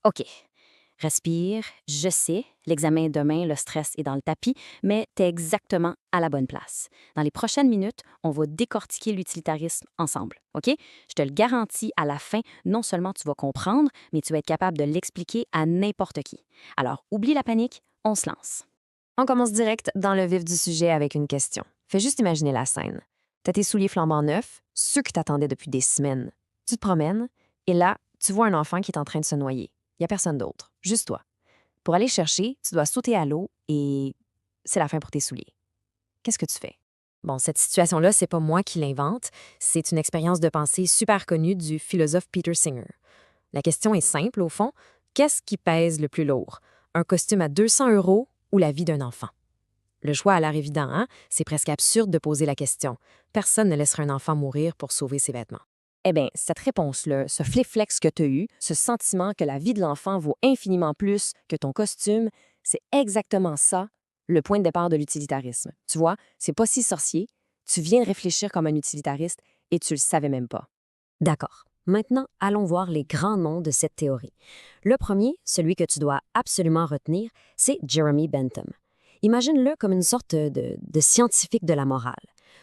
OK. Respire. Je sais, l'examen est demain, le stress est dans le tapis, mais t'es exactement à la bonne place. Dans les prochaines minutes, on va décortiquer l'utilitarisme ensemble, OK? Je te le garantis, à la fin, non seulement tu vas comprendre, mais tu vas être capable de l'expliquer à n'importe qui. Alors, oublie la panique, on se lance. On commence direct dans le vif du sujet avec une question. Fais juste imaginer la scène. T'as tes souliers flambant neufs, ceux que t'attendais depuis des semaines. Tu te promènes, et là, tu vois un enfant qui est en train de se noyer. Il n'y a personne d'autre, juste toi. Pour aller le chercher, tu dois sauter à l'eau et c'est la fin pour tes souliers. Qu'est-ce que tu fais? Bon, cette situation-là, c'est pas moi qui l'invente, c'est une expérience de pensée super connue du philosophe Peter Singer. La question est simple, au fond. Qu'est-ce qui pèse le plus lourd? Un costume à 200 € ou la vie d'un enfant? Le choix a l'air évident, hein? C'est presque absurde de poser la question. Personne ne laisserait un enfant mourir pour sauver ses vêtements. Eh bien, cette réponse-là, ce fléflex que tu as eu, ce sentiment que la vie de l'enfant vaut infiniment plus que ton costume, c'est exactement ça, le point de départ de l'utilitarisme. Tu vois, c'est pas si sorcier, tu viens de réfléchir comme un utilitariste et tu le savais même pas. D'accord. Maintenant, allons voir les grands noms de cette théorie. Le premier, celui que tu dois absolument retenir, c'est Jeremy Bentham. Imagine-le comme une sorte de scientifique de la morale.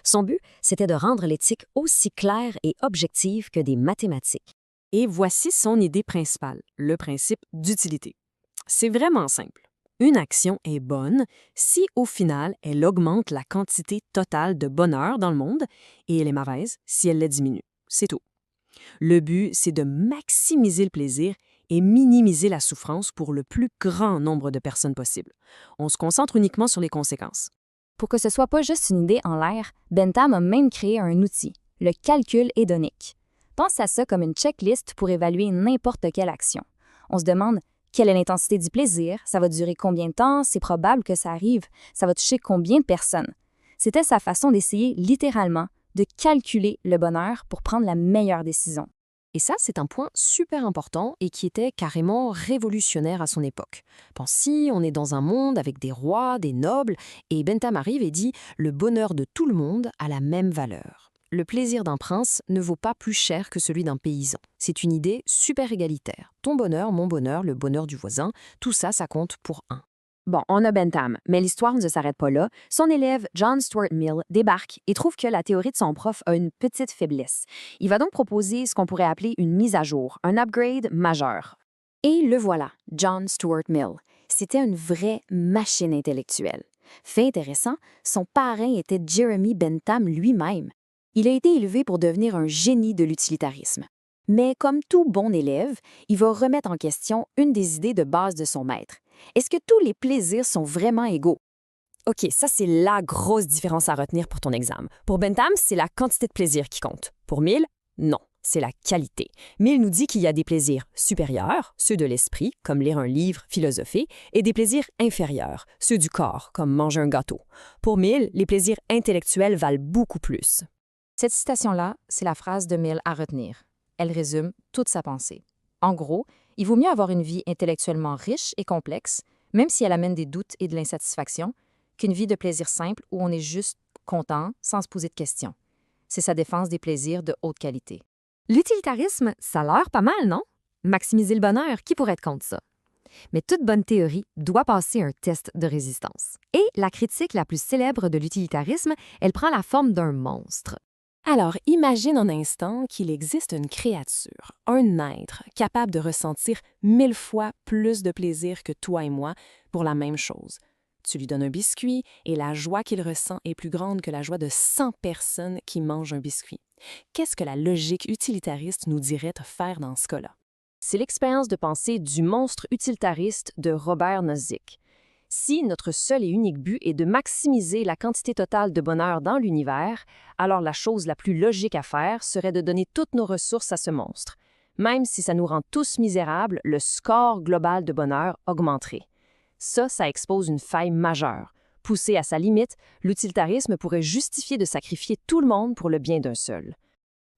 Son but, c'était de rendre l'éthique aussi claire et objective que des mathématiques. Et voici son idée principale, le principe d'utilité. C'est vraiment simple. Une action est bonne si, au final, elle augmente la quantité totale de bonheur dans le monde et elle est mauvaise si elle la diminue. C'est tout. Le but, c'est de maximiser le plaisir et minimiser la souffrance pour le plus grand nombre de personnes possible. On se concentre uniquement sur les conséquences. Pour que ce soit pas juste une idée en l'air, Bentham a même créé un outil, le calcul hédonique. Pense à ça comme une checklist pour évaluer n'importe quelle action. On se demande quelle est l'intensité du plaisir, ça va durer combien de temps, c'est probable que ça arrive, ça va toucher combien de personnes. C'était sa façon d'essayer littéralement de calculer le bonheur pour prendre la meilleure décision. Et ça, c'est un point super important et qui était carrément révolutionnaire à son époque. Pense-y, on est dans un monde avec des rois, des nobles, et Bentham arrive et dit « le bonheur de tout le monde a la même valeur ». Le plaisir d'un prince ne vaut pas plus cher que celui d'un paysan. C'est une idée super égalitaire. Ton bonheur, mon bonheur, le bonheur du voisin, tout ça, ça compte pour un. Bon, on a Bentham, mais l'histoire ne s'arrête pas là. Son élève, John Stuart Mill, débarque et trouve que la théorie de son prof a une petite faiblesse. Il va donc proposer ce qu'on pourrait appeler une mise à jour, un upgrade majeur. Et le voilà, John Stuart Mill. C'était une vraie machine intellectuelle. Fait intéressant, son parrain était Jeremy Bentham lui-même. Il a été élevé pour devenir un génie de l'utilitarisme. Mais comme tout bon élève, il va remettre en question une des idées de base de son maître. Est-ce que tous les plaisirs sont vraiment égaux? OK, ça, c'est la grosse différence à retenir pour ton examen. Pour Bentham, c'est la quantité de plaisir qui compte. Pour Mill, non, c'est la qualité. Mill nous dit qu'il y a des plaisirs supérieurs, ceux de l'esprit, comme lire un livre, philosopher, et des plaisirs inférieurs, ceux du corps, comme manger un gâteau. Pour Mill, les plaisirs intellectuels valent beaucoup plus. Cette citation-là, c'est la phrase de Mill à retenir. Elle résume toute sa pensée. En gros, il vaut mieux avoir une vie intellectuellement riche et complexe, même si elle amène des doutes et de l'insatisfaction, qu'une vie de plaisir simple où on est juste content sans se poser de questions. C'est sa défense des plaisirs de haute qualité. L'utilitarisme, ça a l'air pas mal, non? Maximiser le bonheur, qui pourrait être contre ça? Mais toute bonne théorie doit passer un test de résistance. Et la critique la plus célèbre de l'utilitarisme, elle prend la forme d'un monstre. Alors, imagine un instant qu'il existe une créature, un être, capable de ressentir 1000 fois plus de plaisir que toi et moi pour la même chose. Tu lui donnes un biscuit et la joie qu'il ressent est plus grande que la joie de 100 personnes qui mangent un biscuit. Qu'est-ce que la logique utilitariste nous dirait de faire dans ce cas-là? C'est l'expérience de pensée du monstre utilitariste de Robert Nozick. Si notre seul et unique but est de maximiser la quantité totale de bonheur dans l'univers, alors la chose la plus logique à faire serait de donner toutes nos ressources à ce monstre. Même si ça nous rend tous misérables, le score global de bonheur augmenterait. Ça expose une faille majeure. Poussé à sa limite, l'utilitarisme pourrait justifier de sacrifier tout le monde pour le bien d'un seul.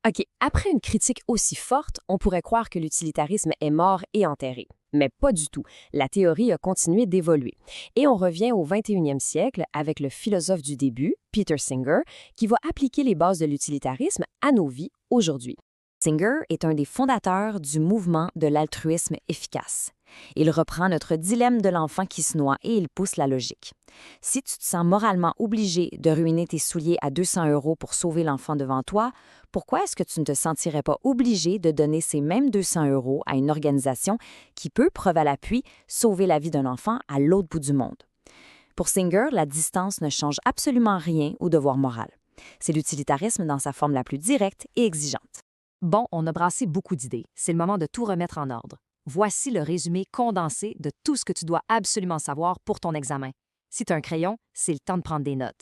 OK, après une critique aussi forte, on pourrait croire que l'utilitarisme est mort et enterré. Mais pas du tout. La théorie a continué d'évoluer. Et on revient au 21e siècle avec le philosophe du début, Peter Singer, qui va appliquer les bases de l'utilitarisme à nos vies aujourd'hui. Singer est un des fondateurs du mouvement de l'altruisme efficace. Il reprend notre dilemme de l'enfant qui se noie et il pousse la logique. Si tu te sens moralement obligé de ruiner tes souliers à 200 € pour sauver l'enfant devant toi, pourquoi est-ce que tu ne te sentirais pas obligé de donner ces mêmes 200 € à une organisation qui peut, preuve à l'appui, sauver la vie d'un enfant à l'autre bout du monde? Pour Singer, la distance ne change absolument rien au devoir moral. C'est l'utilitarisme dans sa forme la plus directe et exigeante. Bon, on a brassé beaucoup d'idées. C'est le moment de tout remettre en ordre. Voici le résumé condensé de tout ce que tu dois absolument savoir pour ton examen. Si tu as un crayon, c'est le temps de prendre des notes.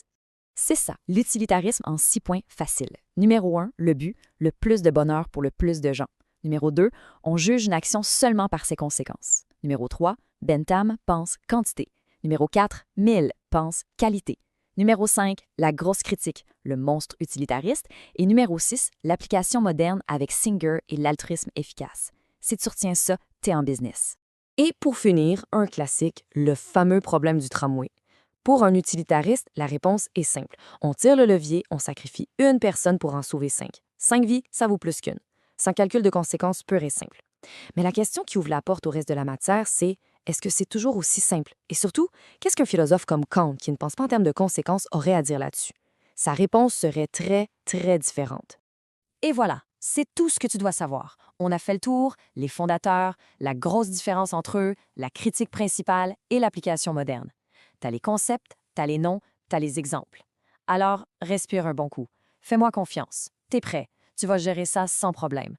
C'est ça, l'utilitarisme en 6 points faciles. Numéro 1, le but, le plus de bonheur pour le plus de gens. Numéro 2, on juge une action seulement par ses conséquences. Numéro 3, Bentham pense quantité. Numéro 4, Mill pense qualité. Numéro 5, la grosse critique, le monstre utilitariste. Et numéro 6, l'application moderne avec Singer et l'altruisme efficace. Si tu retiens ça, t'es en business. Et pour finir, un classique, le fameux problème du tramway. Pour un utilitariste, la réponse est simple. On tire le levier, on sacrifie une personne pour en sauver 5. 5 vies, ça vaut plus qu'une. Sans calcul de conséquences pur et simple. Mais la question qui ouvre la porte au reste de la matière, c'est est-ce que c'est toujours aussi simple? Et surtout, qu'est-ce qu'un philosophe comme Kant, qui ne pense pas en termes de conséquences, aurait à dire là-dessus? Sa réponse serait très, très différente. Et voilà, c'est tout ce que tu dois savoir. On a fait le tour, les fondateurs, la grosse différence entre eux, la critique principale et l'application moderne. T'as les concepts, t'as les noms, t'as les exemples. Alors, respire un bon coup. Fais-moi confiance. T'es prêt. Tu vas gérer ça sans problème.